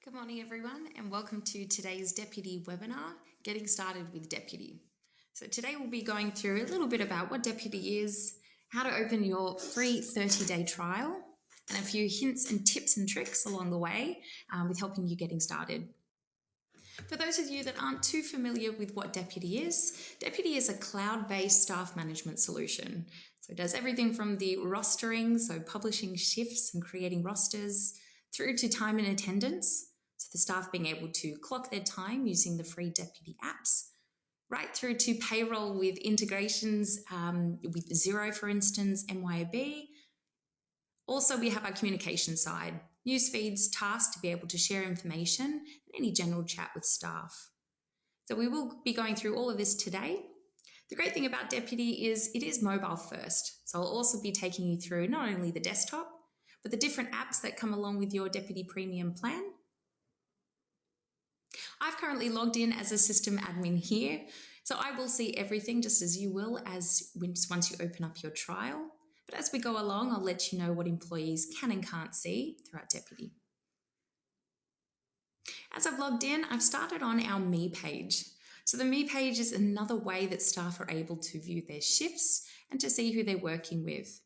Good morning, everyone, and welcome to today's Deputy webinar, Getting Started with Deputy. So today we'll be going through a little bit about what Deputy is, how to open your free 30-day trial, and a few hints and tips and tricks along the way with helping you getting started. For those of you that aren't too familiar with what Deputy is a cloud-based staff management solution. So it does everything from the rostering, so publishing shifts and creating rosters, through to time and attendance, so the staff being able to clock their time using the free Deputy apps, right through to payroll with integrations with Xero, for instance, MYOB. Also, we have our communication side, news feeds, tasks to be able to share information, and any general chat with staff. So we will be going through all of this today. The great thing about Deputy is it is mobile first. So I'll also be taking you through not only the desktop, but the different apps that come along with your Deputy Premium plan. I've currently logged in as a system admin here, so I will see everything just as you will once you open up your trial. But as we go along, I'll let you know what employees can and can't see throughout Deputy. As I've logged in, I've started on our Me page. So the Me page is another way that staff are able to view their shifts and to see who they're working with.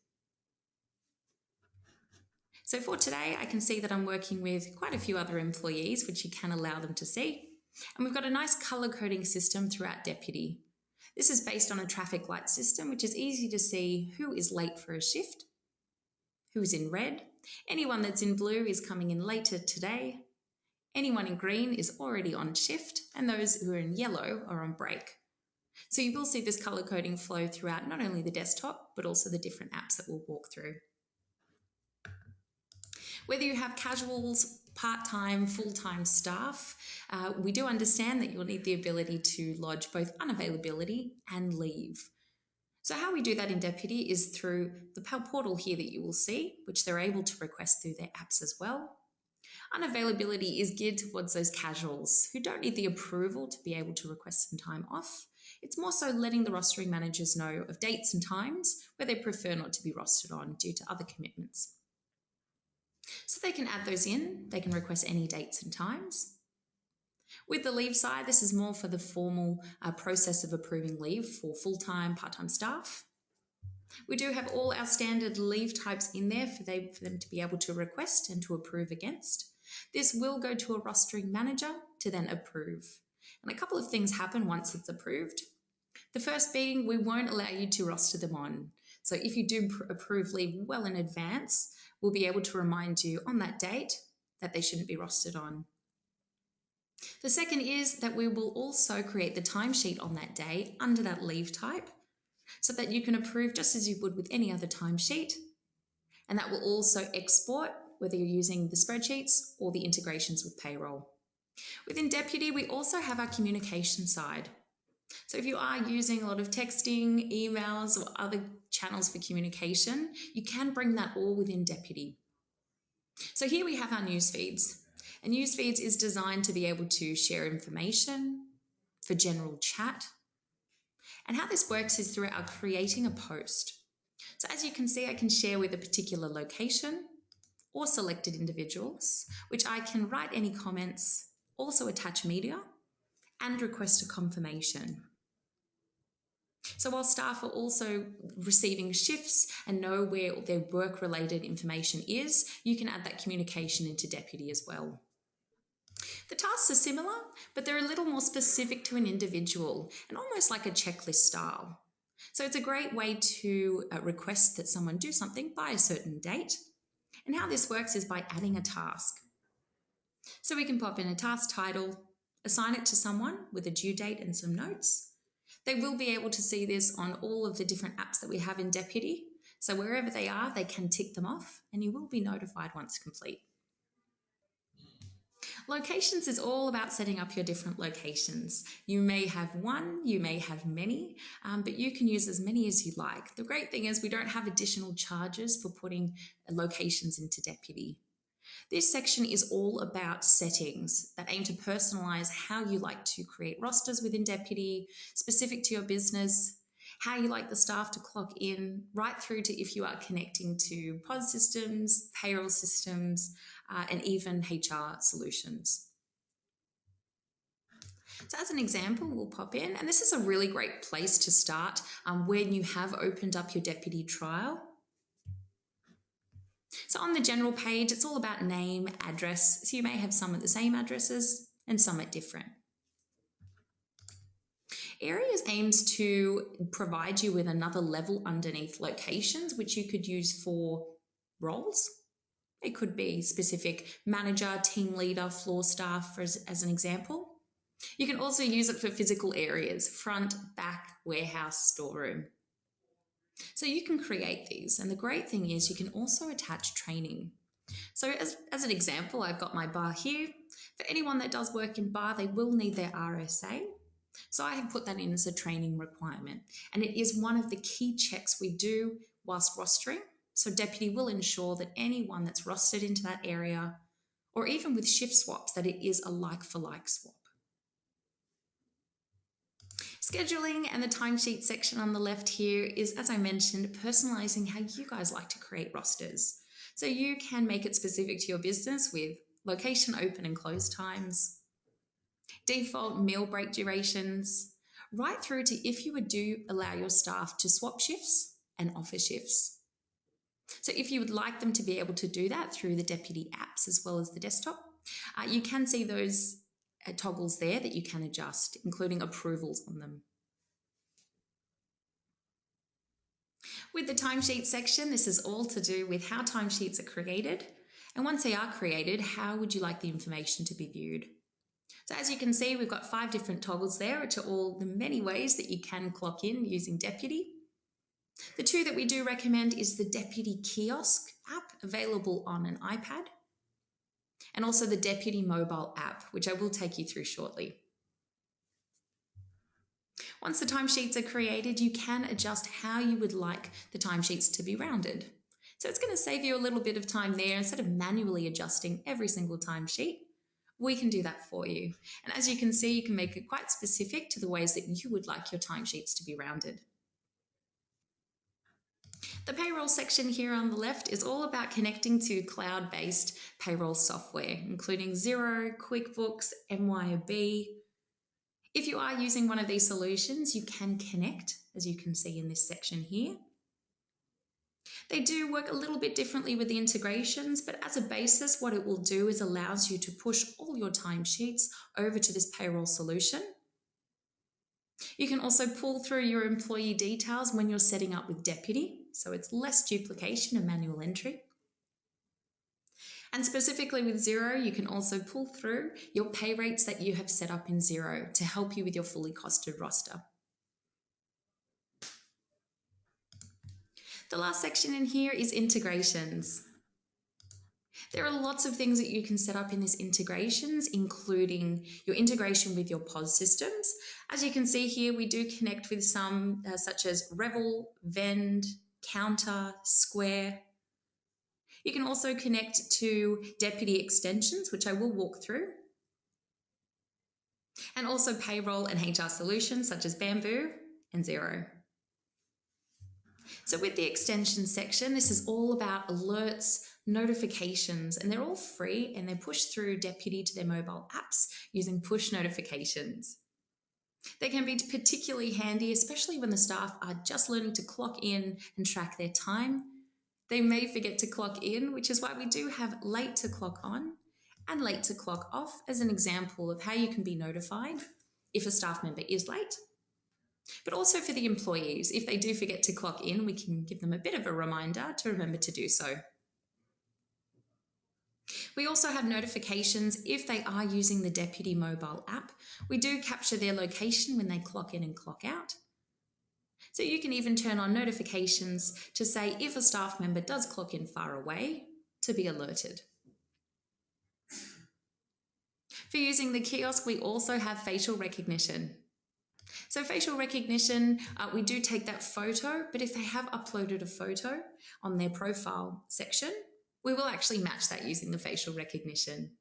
So for today, I can see that I'm working with quite a few other employees, which you can allow them to see. And we've got a nice colour coding system throughout Deputy. This is based on a traffic light system, which is easy to see who is late for a shift, who is in red. Anyone that's in blue is coming in later today. Anyone in green is already on shift, and those who are in yellow are on break. So you will see this colour coding flow throughout not only the desktop, but also the different apps that we'll walk through. Whether you have casuals, part-time, full-time staff, we do understand that you'll need the ability to lodge both unavailability and leave. So how we do that in Deputy is through the portal here that you will see, which they're able to request through their apps as well. Unavailability is geared towards those casuals who don't need the approval to be able to request some time off. It's more so letting the rostering managers know of dates and times where they prefer not to be rostered on due to other commitments. So they can add those in, they can request any dates and times. With the leave side, this is more for the formal process of approving leave for full-time, part-time staff. We do have all our standard leave types in there for them to be able to request and to approve against. This will go to a rostering manager to then approve. And a couple of things happen once it's approved. The first being, we won't allow you to roster them on. So if you do approve leave well in advance, we'll be able to remind you on that date that they shouldn't be rostered on. The second is that we will also create the timesheet on that day under that leave type so that you can approve just as you would with any other timesheet. And that will also export whether you're using the spreadsheets or the integrations with Payroll. Within Deputy, we also have our communication side. So if you are using a lot of texting, emails, or other channels for communication, you can bring that all within Deputy. So here we have our news feeds. And news feeds is designed to be able to share information for general chat. And how this works is through our creating a post. So as you can see, I can share with a particular location or selected individuals, which I can write any comments, also attach media, and request a confirmation. So while staff are also receiving shifts and know where their work-related information is, you can add that communication into Deputy as well. The tasks are similar, but they're a little more specific to an individual and almost like a checklist style. So it's a great way to request that someone do something by a certain date. And how this works is by adding a task. So we can pop in a task title, assign it to someone with a due date and some notes. They will be able to see this on all of the different apps that we have in Deputy. So wherever they are, they can tick them off and you will be notified once complete. Locations is all about setting up your different locations. You may have one, you may have many, but you can use as many as you like. The great thing is we don't have additional charges for putting locations into Deputy. This section is all about settings that aim to personalise how you like to create rosters within Deputy, specific to your business, how you like the staff to clock in, right through to if you are connecting to POS systems, payroll systems, and even HR solutions. So as an example, we'll pop in, and this is a really great place to start when you have opened up your deputy trial. So on the general page, it's all about name, address. So you may have some at the same addresses and some at different. Areas aims to provide you with another level underneath locations, which you could use for roles. It could be specific manager, team leader, floor staff, as an example. You can also use it for physical areas, front, back, warehouse, storeroom. So you can create these, and the great thing is you can also attach training. So as an example, I've got my bar here. For anyone that does work in bar, they will need their RSA. So I have put that in as a training requirement, and it is one of the key checks we do whilst rostering. So Deputy will ensure that anyone that's rostered into that area, or even with shift swaps, that it is a like-for-like swap. Scheduling and the timesheet section on the left here is, as I mentioned, personalising how you guys like to create rosters. So you can make it specific to your business with location open and close times, default meal break durations, right through to if you would allow your staff to swap shifts and offer shifts. So if you would like them to be able to do that through the Deputy apps as well as the desktop, you can see those toggles there that you can adjust, including approvals on them. With the timesheet section, this is all to do with how timesheets are created. And once they are created, how would you like the information to be viewed? So as you can see, we've got 5 different toggles there, which are all the many ways that you can clock in using Deputy. The 2 that we do recommend is the Deputy Kiosk app, available on an iPad, and also the Deputy mobile app, which I will take you through shortly. Once the timesheets are created, you can adjust how you would like the timesheets to be rounded. So it's going to save you a little bit of time there. Instead of manually adjusting every single timesheet, we can do that for you. And as you can see, you can make it quite specific to the ways that you would like your timesheets to be rounded. The payroll section here on the left is all about connecting to cloud-based payroll software, including Xero, QuickBooks, MYOB. If you are using one of these solutions, you can connect, as you can see in this section here. They do work a little bit differently with the integrations, but as a basis, what it will do is allows you to push all your timesheets over to this payroll solution. You can also pull through your employee details when you're setting up with Deputy, so it's less duplication and manual entry. And specifically with Xero, you can also pull through your pay rates that you have set up in Xero to help you with your fully costed roster. The last section in here is integrations. There are lots of things that you can set up in this integrations, including your integration with your POS systems. As you can see here, we do connect with some such as Revel, Vend, Counter, Square. You can also connect to Deputy extensions, which I will walk through, and also payroll and HR solutions such as Bamboo and Xero. So with the extension section, this is all about alerts, notifications, and they're all free and they're pushed through Deputy to their mobile apps using push notifications. They can be particularly handy, especially when the staff are just learning to clock in and track their time. They may forget to clock in, which is why we do have late to clock on and late to clock off as an example of how you can be notified if a staff member is late. But also for the employees, if they do forget to clock in, we can give them a bit of a reminder to remember to do so. We also have notifications if they are using the Deputy mobile app. We do capture their location when they clock in and clock out. So you can even turn on notifications to say if a staff member does clock in far away, to be alerted. For using the kiosk, we also have facial recognition. So facial recognition, we do take that photo, but if they have uploaded a photo on their profile section, we will actually match that using the facial recognition.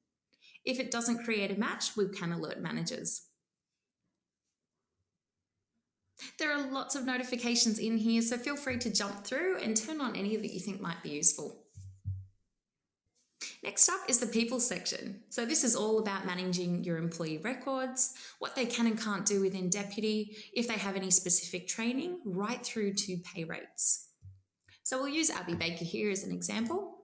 If it doesn't create a match, we can alert managers. There are lots of notifications in here, so feel free to jump through and turn on any that you think might be useful. Next up is the people section. So this is all about managing your employee records, what they can and can't do within Deputy, if they have any specific training, right through to pay rates. So we'll use Abby Baker here as an example.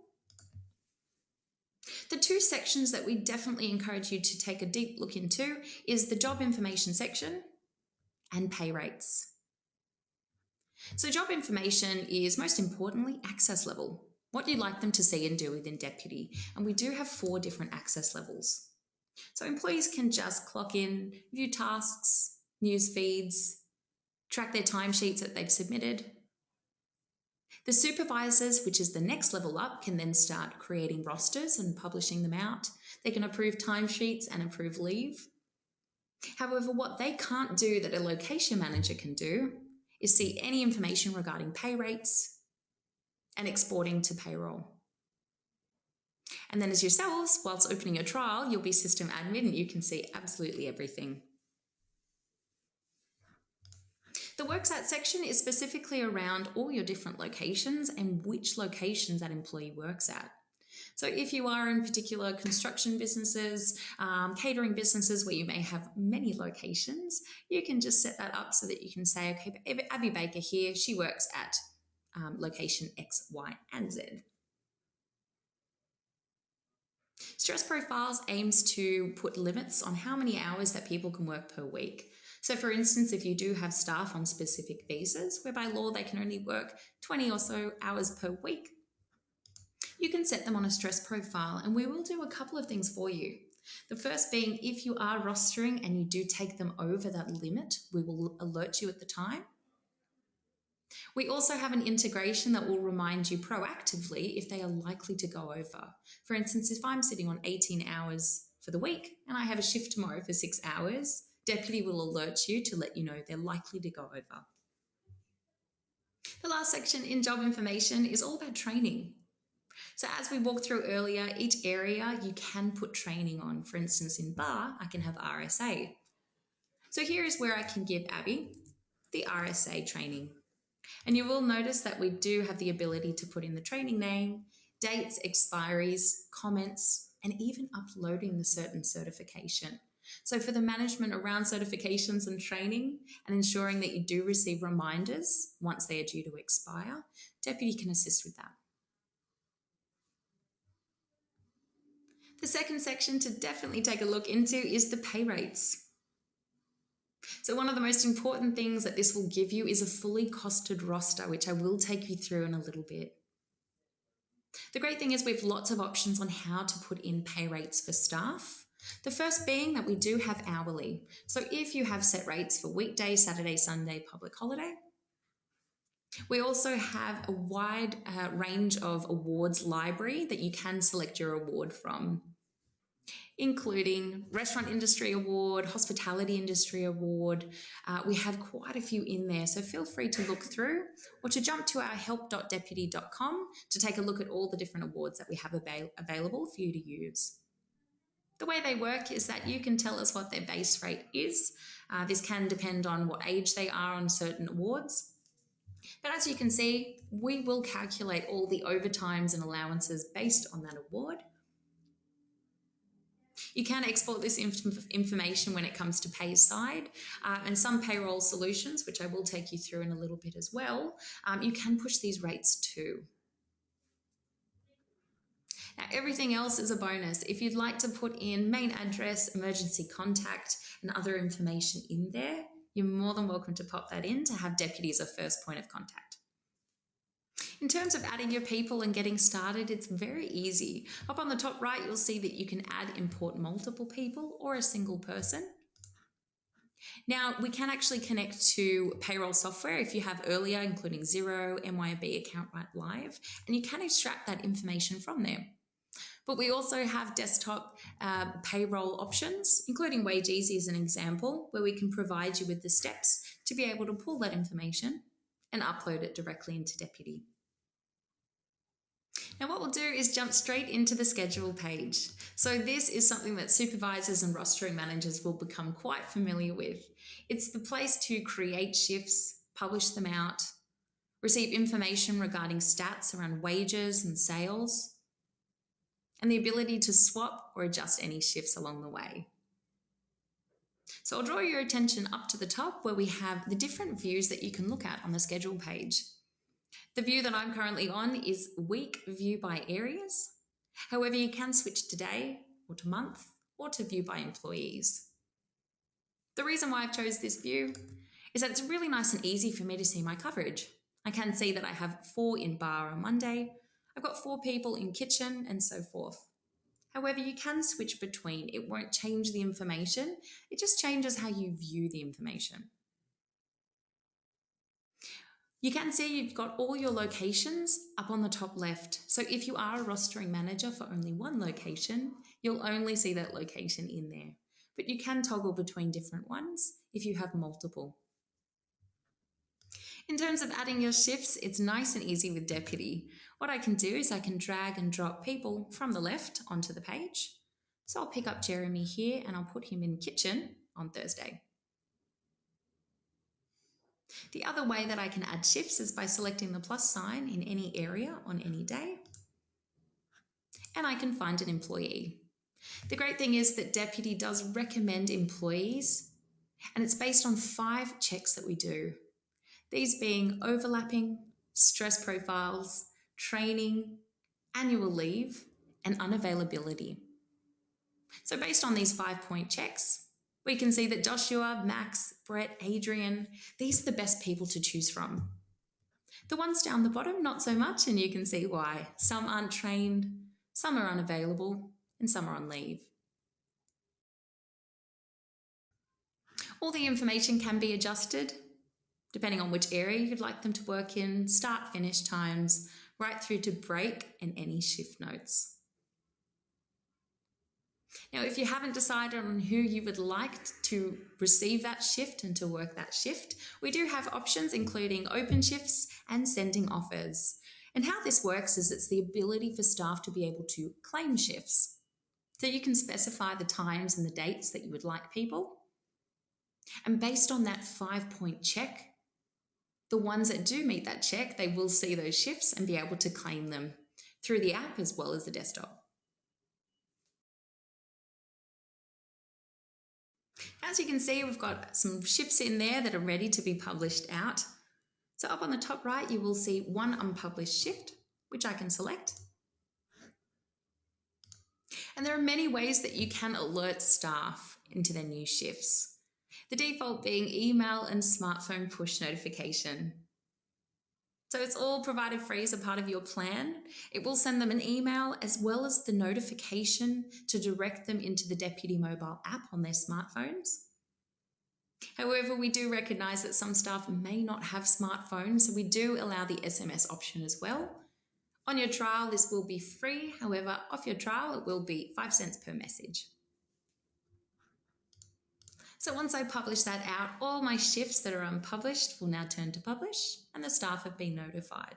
The two sections that we definitely encourage you to take a deep look into is the job information section and pay rates. So job information is most importantly access level, what you'd like them to see and do within Deputy. And we do have 4 different access levels. So employees can just clock in, view tasks, news feeds, track their timesheets that they've submitted. The supervisors, which is the next level up, can then start creating rosters and publishing them out. They can approve timesheets and approve leave. However, what they can't do that a location manager can do is see any information regarding pay rates and exporting to payroll. And then as yourselves, whilst opening a trial, you'll be system admin and you can see absolutely everything. The works at section is specifically around all your different locations and which locations that employee works at. So if you are in particular construction businesses, catering businesses where you may have many locations, you can just set that up so that you can say, okay, Abby Baker here, she works at location X, Y, and Z. Stress Profiles aims to put limits on how many hours that people can work per week. So for instance, if you do have staff on specific visas, where by law they can only work 20 or so hours per week, you can set them on a stress profile, and we will do a couple of things for you. The first being, if you are rostering and you do take them over that limit, we will alert you at the time. We also have an integration that will remind you proactively if they are likely to go over. For instance, if I'm sitting on 18 hours for the week and I have a shift tomorrow for 6 hours, Deputy will alert you to let you know they're likely to go over. The last section in job information is all about training. So as we walked through earlier, each area you can put training on. For instance, in bar, I can have RSA. So here is where I can give Abby the RSA training. And you will notice that we do have the ability to put in the training name, dates, expiries, comments, and even uploading the certain certification. So for the management around certifications and training and ensuring that you do receive reminders once they are due to expire, Deputy can assist with that. The second section to definitely take a look into is the pay rates. So one of the most important things that this will give you is a fully costed roster, which I will take you through in a little bit. The great thing is we have lots of options on how to put in pay rates for staff. The first being that we do have hourly. So if you have set rates for weekday, Saturday, Sunday, public holiday. We also have a wide range of awards library that you can select your award from, including Restaurant Industry Award, Hospitality Industry Award. We have quite a few in there, so feel free to look through or to jump to our help.deputy.com to take a look at all the different awards that we have available for you to use. The way they work is that you can tell us what their base rate is. This can depend on what age they are on certain awards. But as you can see, we will calculate all the overtimes and allowances based on that award. You can export this information when it comes to pay side, and some payroll solutions, which I will take you through in a little bit as well, you can push these rates too. Now, everything else is a bonus. If you'd like to put in main address, emergency contact, and other information in there, you're more than welcome to pop that in to have Deputy as a first point of contact. In terms of adding your people and getting started, it's very easy. Up on the top right, you'll see that you can add, import multiple people or a single person. Now, we can actually connect to payroll software if you have earlier, including Xero, MYOB account right live, and you can extract that information from there. But we also have desktop payroll options, including Wage Easy as an example, where we can provide you with the steps to be able to pull that information and upload it directly into Deputy. Now what we'll do is jump straight into the schedule page. So this is something that supervisors and rostering managers will become quite familiar with. It's the place to create shifts, publish them out, receive information regarding stats around wages and sales, and the ability to swap or adjust any shifts along the way. So I'll draw your attention up to the top where we have the different views that you can look at on the schedule page. The view that I'm currently on is week view by areas. However, you can switch to day or to month or to view by employees. The reason why I've chose this view is that it's really nice and easy for me to see my coverage. I can see that I have 4 in bar on Monday, I've got 4 people in kitchen and so forth. However, you can switch between. It won't change the information, it just changes how you view the information. You can see you've got all your locations up on the top left. So if you are a rostering manager for only one location, you'll only see that location in there. But you can toggle between different ones if you have multiple. In terms of adding your shifts, it's nice and easy with Deputy. What I can do is I can drag and drop people from the left onto the page. So I'll pick up Jeremy here and I'll put him in kitchen on Thursday. The other way that I can add shifts is by selecting the plus sign in any area on any day, and I can find an employee. The great thing is that Deputy does recommend employees, and it's based on 5 checks that we do. These being overlapping, stress profiles, training, annual leave, and unavailability. So based on these 5-point checks, we can see that Joshua, Max, Brett, Adrian, these are the best people to choose from. The ones down the bottom, not so much, and you can see why. Some aren't trained, some are unavailable, and some are on leave. All the information can be adjusted depending on which area you'd like them to work in, start, finish times, right through to break and any shift notes. Now, if you haven't decided on who you would like to receive that shift and to work that shift, we do have options including open shifts and sending offers. And how this works is it's the ability for staff to be able to claim shifts. So you can specify the times and the dates that you would like people. And based on that 5-point check, the ones that do meet that check, they will see those shifts and be able to claim them through the app as well as the desktop. As you can see, we've got some shifts in there that are ready to be published out. So up on the top right, you will see one unpublished shift, which I can select. And there are many ways that you can alert staff into their new shifts. The default being email and smartphone push notification. So it's all provided free as a part of your plan. It will send them an email as well as the notification to direct them into the Deputy mobile app on their smartphones. However, we do recognise that some staff may not have smartphones, so we do allow the SMS option as well. On your trial, this will be free. However, off your trial, it will be 5 cents per message. So once I publish that out, all my shifts that are unpublished will now turn to publish and the staff have been notified.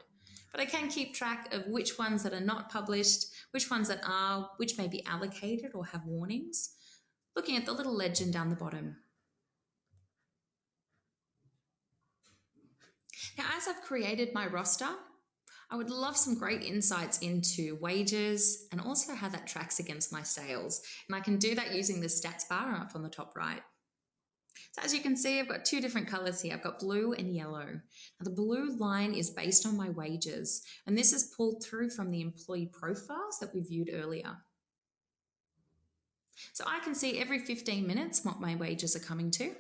But I can keep track of which ones that are not published, which ones that are, which may be allocated or have warnings, looking at the little legend down the bottom. Now, as I've created my roster, I would love some great insights into wages and also how that tracks against my sales. And I can do that using the stats bar up on the top right. So as you can see, I've got 2 different colours here. I've got blue and yellow. Now the blue line is based on my wages, and this is pulled through from the employee profiles that we viewed earlier. So I can see every 15 minutes what my wages are coming to.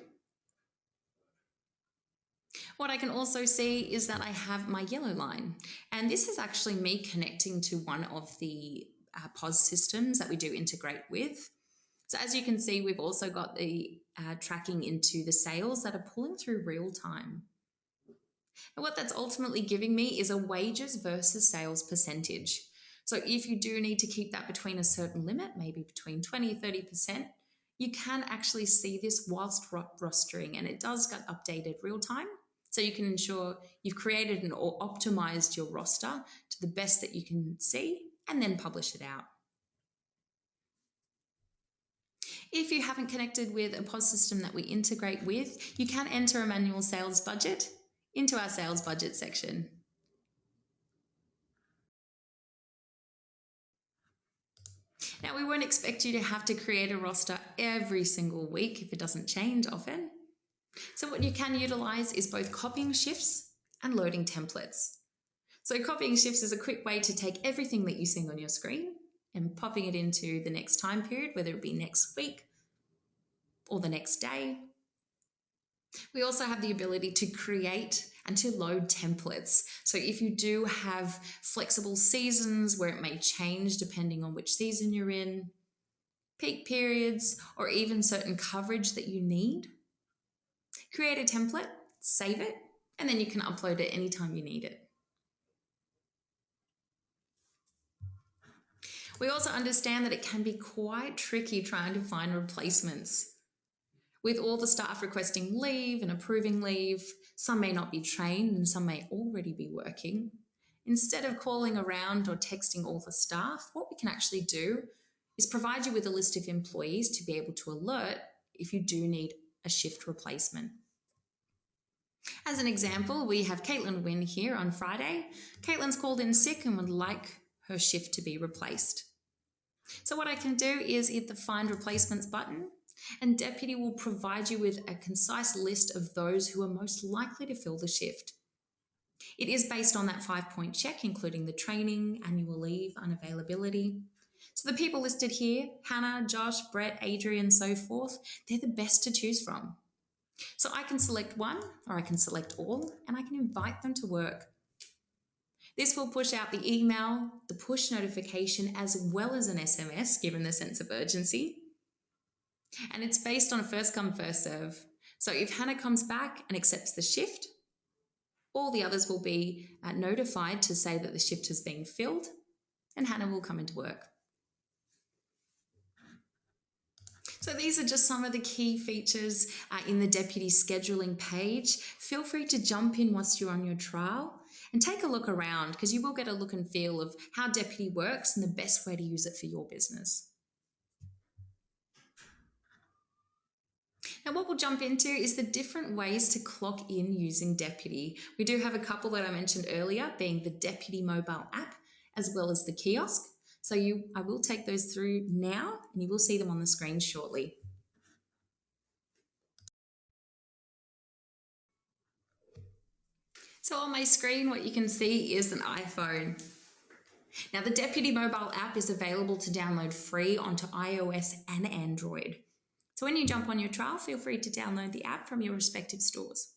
What I can also see is that I have my yellow line, and this is actually me connecting to one of the POS systems that we do integrate with. So as you can see, we've also got the tracking into the sales that are pulling through real time. And what that's ultimately giving me is a wages versus sales percentage. So if you do need to keep that between a certain limit, maybe between 20-30%, you can actually see this whilst rostering, and it does get updated real time. So you can ensure you've created or optimized your roster to the best that you can see and then publish it out. If you haven't connected with a POS system that we integrate with, you can enter a manual sales budget into our sales budget section. Now, we won't expect you to have to create a roster every single week if it doesn't change often. So what you can utilise is both copying shifts and loading templates. So copying shifts is a quick way to take everything that you see on your screen and popping it into the next time period, whether it be next week or the next day. We also have the ability to create and to load templates. So if you do have flexible seasons where it may change depending on which season you're in, peak periods, or even certain coverage that you need, create a template, save it, and then you can upload it anytime you need it. We also understand that it can be quite tricky trying to find replacements. With all the staff requesting leave and approving leave, some may not be trained and some may already be working. Instead of calling around or texting all the staff, what we can actually do is provide you with a list of employees to be able to alert if you do need a shift replacement. As an example, we have Caitlin Wynn here on Friday. Caitlin's called in sick and would like her shift to be replaced. So what I can do is hit the Find Replacements button, and Deputy will provide you with a concise list of those who are most likely to fill the shift. It is based on that 5-point check, including the training, annual leave, unavailability. So the people listed here, Hannah, Josh, Brett, Adrian, so forth, they're the best to choose from. So I can select one or I can select all and I can invite them to work. This will push out the email, the push notification, as well as an SMS, given the sense of urgency. And it's based on a first come, first serve. So if Hannah comes back and accepts the shift, all the others will be notified to say that the shift has been filled and Hannah will come into work. So these are just some of the key features in the Deputy scheduling page. Feel free to jump in whilst you're on your trial and take a look around, because you will get a look and feel of how Deputy works and the best way to use it for your business. Now, what we'll jump into is the different ways to clock in using Deputy. We do have a couple that I mentioned earlier, being the Deputy mobile app, as well as the kiosk. So I will take those through now, and you will see them on the screen shortly. So on my screen, what you can see is an iPhone. Now, the Deputy mobile app is available to download free onto iOS and Android. So when you jump on your trial, feel free to download the app from your respective stores.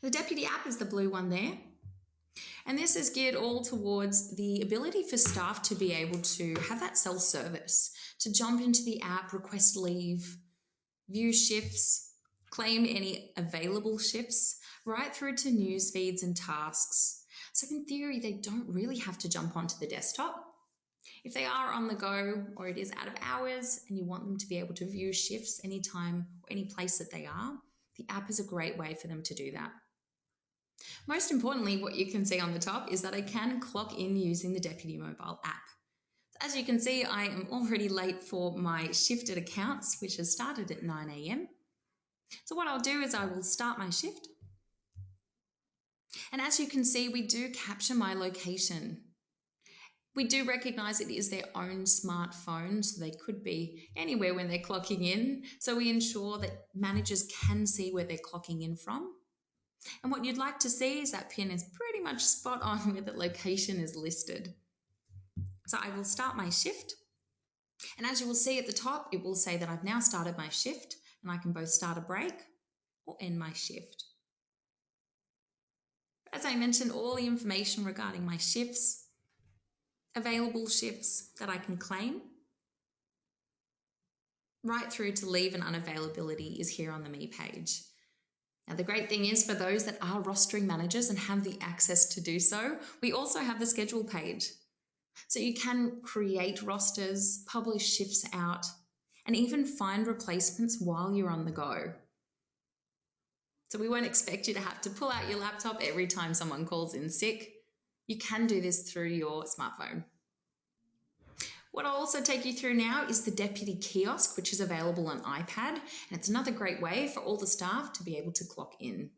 The Deputy app is the blue one there. And this is geared all towards the ability for staff to be able to have that self-service, to jump into the app, request leave, view shifts, claim any available shifts, right through to news feeds and tasks. So in theory, they don't really have to jump onto the desktop. If they are on the go or it is out of hours and you want them to be able to view shifts anytime or any place that they are, the app is a great way for them to do that. Most importantly, what you can see on the top is that I can clock in using the Deputy mobile app. As you can see, I am already late for my shifted accounts, which has started at 9 a.m. So what I'll do is I will start my shift. And as you can see, we do capture my location. We do recognise it is their own smartphone, so they could be anywhere when they're clocking in. So we ensure that managers can see where they're clocking in from. And what you'd like to see is that pin is pretty much spot on where the location is listed. So I will start my shift. And as you will see at the top, it will say that I've now started my shift and I can both start a break or end my shift. As I mentioned, all the information regarding my shifts, available shifts that I can claim, right through to leave and unavailability is here on the Me page. Now, the great thing is for those that are rostering managers and have the access to do so, we also have the schedule page. So you can create rosters, publish shifts out, and even find replacements while you're on the go. So we won't expect you to have to pull out your laptop every time someone calls in sick. You can do this through your smartphone. What I'll also take you through now is the Deputy kiosk, which is available on iPad, and it's another great way for all the staff to be able to clock in.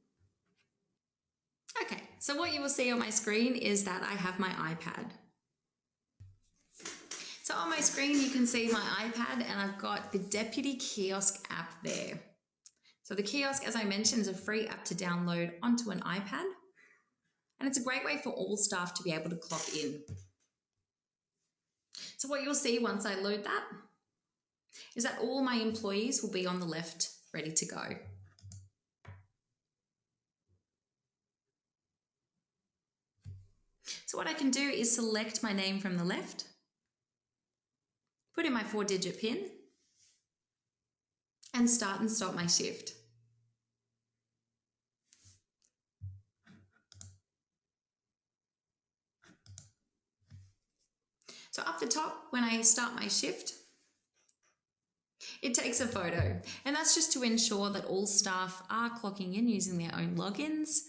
Okay, so what you will see on my screen is that I have my iPad. So on my screen, you can see my iPad and I've got the Deputy Kiosk app there. So the kiosk, as I mentioned, is a free app to download onto an iPad. And it's a great way for all staff to be able to clock in. So what you'll see once I load that is that all my employees will be on the left, ready to go. So what I can do is select my name from the left, put in my 4-digit PIN, and start and stop my shift. So up the top, when I start my shift, it takes a photo, and that's just to ensure that all staff are clocking in using their own logins.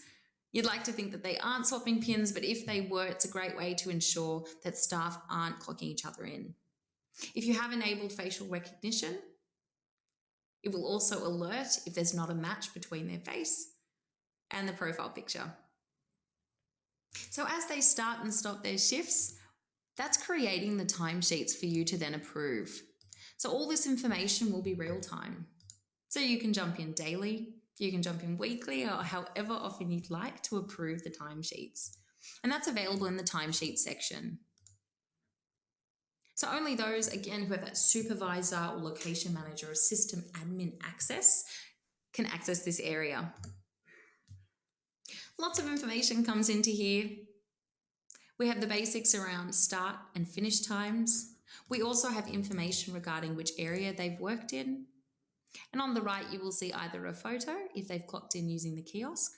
You'd like to think that they aren't swapping pins, but if they were, it's a great way to ensure that staff aren't clocking each other in. If you have enabled facial recognition, it will also alert if there's not a match between their face and the profile picture. So as they start and stop their shifts, that's creating the timesheets for you to then approve. So all this information will be real time. So you can jump in daily, you can jump in weekly, or however often you'd like to approve the timesheets. And that's available in the timesheet section. So only those, again, who have that supervisor or location manager or system admin access can access this area. Lots of information comes into here. We have the basics around start and finish times. We also have information regarding which area they've worked in. And on the right, you will see either a photo if they've clocked in using the kiosk,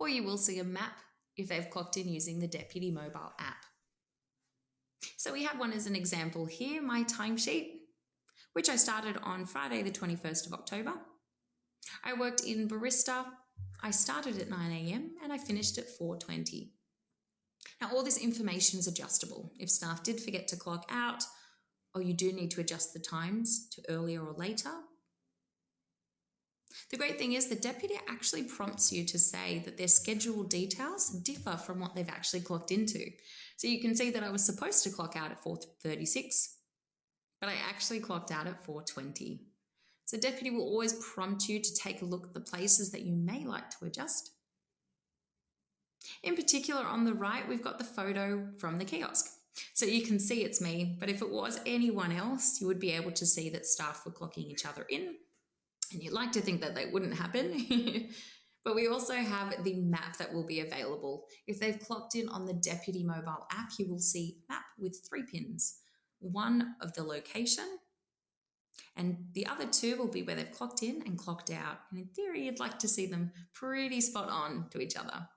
or you will see a map if they've clocked in using the Deputy mobile app. So we have one as an example here, my timesheet, which I started on Friday the 21st of October. I worked in barista. I started at 9 a.m. and I finished at 4:20. Now all this information is adjustable. If staff did forget to clock out, or you do need to adjust the times to earlier or later. The great thing is the deputy actually prompts you to say that their schedule details differ from what they've actually clocked into. So you can see that I was supposed to clock out at 4:36, but I actually clocked out at 4:20. So deputy will always prompt you to take a look at the places that you may like to adjust. In particular, on the right, we've got the photo from the kiosk. So you can see it's me, but if it was anyone else, you would be able to see that staff were clocking each other in. And you'd like to think that they wouldn't happen. But we also have the map that will be available. If they've clocked in on the Deputy mobile app, you will see a map with 3 pins. One of the location, and the other 2 will be where they've clocked in and clocked out. And in theory, you'd like to see them pretty spot on to each other.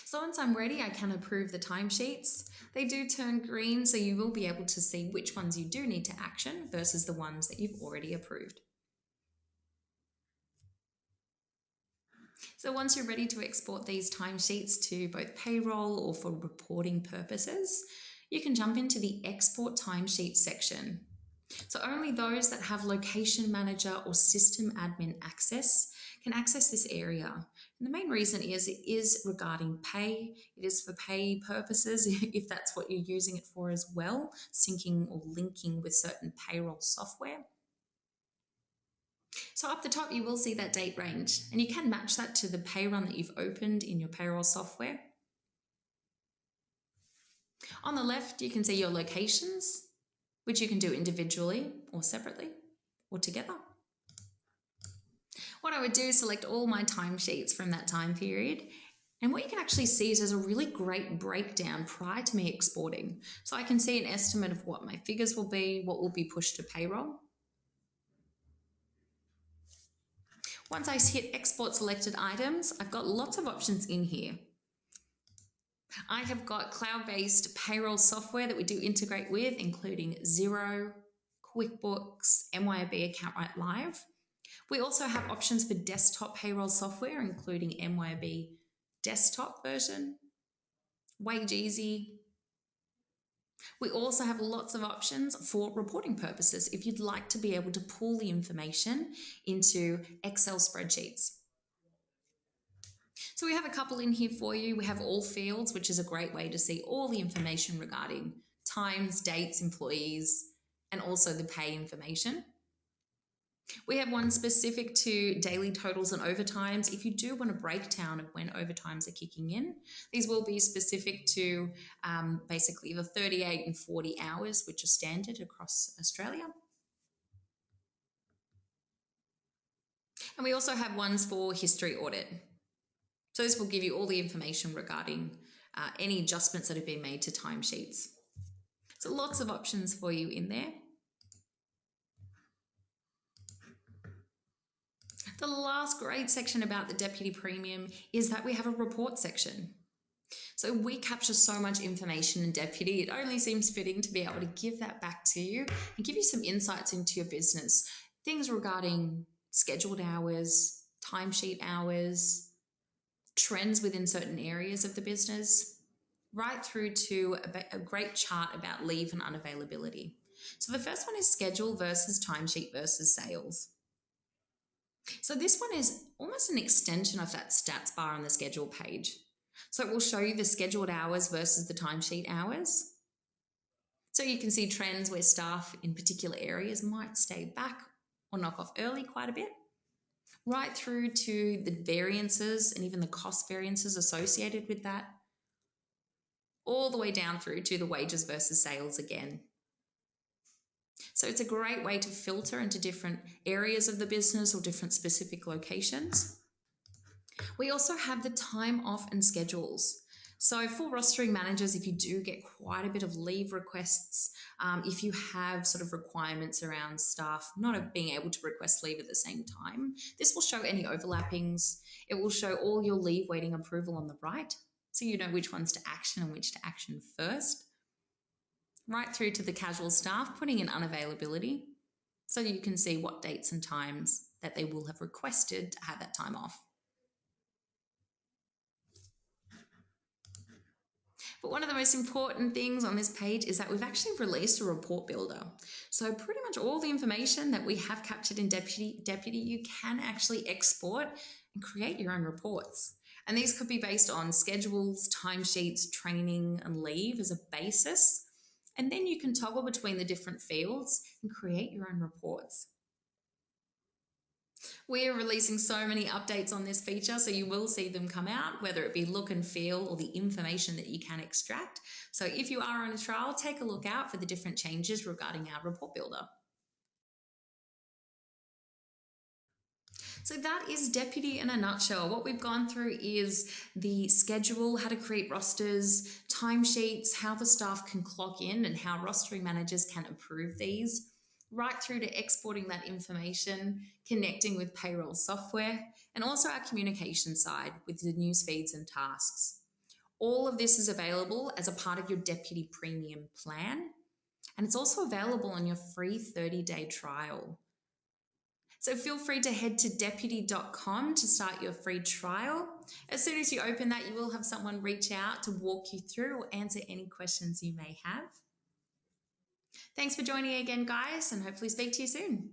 So once I'm ready, I can approve the timesheets. They do turn green, so you will be able to see which ones you do need to action versus the ones that you've already approved. So once you're ready to export these timesheets to both payroll or for reporting purposes, you can jump into the Export Timesheet section. So only those that have Location Manager or System Admin access can access this area. And the main reason is it is regarding pay. It is for pay purposes, if that's what you're using it for as well, syncing or linking with certain payroll software. So up the top, you will see that date range, and you can match that to the pay run that you've opened in your payroll software. On the left, you can see your locations, which you can do individually or separately or together. What I would do is select all my timesheets from that time period. And what you can actually see is there's a really great breakdown prior to me exporting. So I can see an estimate of what my figures will be, what will be pushed to payroll. Once I hit export selected items, I've got lots of options in here. I have got cloud-based payroll software that we do integrate with, including Xero, QuickBooks, MYOB AccountWrite Live. We also have options for desktop payroll software, including MYOB desktop version, WageEasy. We also have lots of options for reporting purposes if you'd like to be able to pull the information into Excel spreadsheets. So we have a couple in here for you. We have all fields, which is a great way to see all the information regarding times, dates, employees, and also the pay information. We have one specific to daily totals and overtimes. If you do want a breakdown of when overtimes are kicking in, these will be specific to basically the 38 and 40 hours, which are standard across Australia. And we also have ones for history audit. So this will give you all the information regarding any adjustments that have been made to timesheets. So lots of options for you in there. The last great section about the Deputy Premium is that we have a report section. So we capture so much information in Deputy, it only seems fitting to be able to give that back to you and give you some insights into your business. Things regarding scheduled hours, timesheet hours, trends within certain areas of the business, right through to a great chart about leave and unavailability. So the first one is schedule versus timesheet versus sales. So this one is almost an extension of that stats bar on the schedule page. So it will show you the scheduled hours versus the timesheet hours. So you can see trends where staff in particular areas might stay back or knock off early quite a bit, right through to the variances and even the cost variances associated with that, all the way down through to the wages versus sales again. So it's a great way to filter into different areas of the business or different specific locations. We also have the time off and schedules. So for rostering managers, if you do get quite a bit of leave requests, if you have sort of requirements around staff not being able to request leave at the same time, this will show any overlappings. It will show all your leave waiting approval on the right, so you know which ones to action and which to action first. Right through to the casual staff, putting in unavailability, so you can see what dates and times that they will have requested to have that time off. But one of the most important things on this page is that we've actually released a report builder. So pretty much all the information that we have captured in Deputy, you can actually export and create your own reports. And these could be based on schedules, timesheets, training, and leave as a basis. And then you can toggle between the different fields and create your own reports. We are releasing so many updates on this feature, so you will see them come out, whether it be look and feel or the information that you can extract. So if you are on a trial, take a look out for the different changes regarding our report builder. So that is Deputy in a nutshell. What we've gone through is the schedule, how to create rosters, timesheets, how the staff can clock in and how rostering managers can approve these, right through to exporting that information, connecting with payroll software, and also our communication side with the news feeds and tasks. All of this is available as a part of your Deputy Premium plan, and it's also available on your free 30-day trial. So feel free to head to deputy.com to start your free trial. As soon as you open that, you will have someone reach out to walk you through or answer any questions you may have. Thanks for joining again, guys, and hopefully speak to you soon.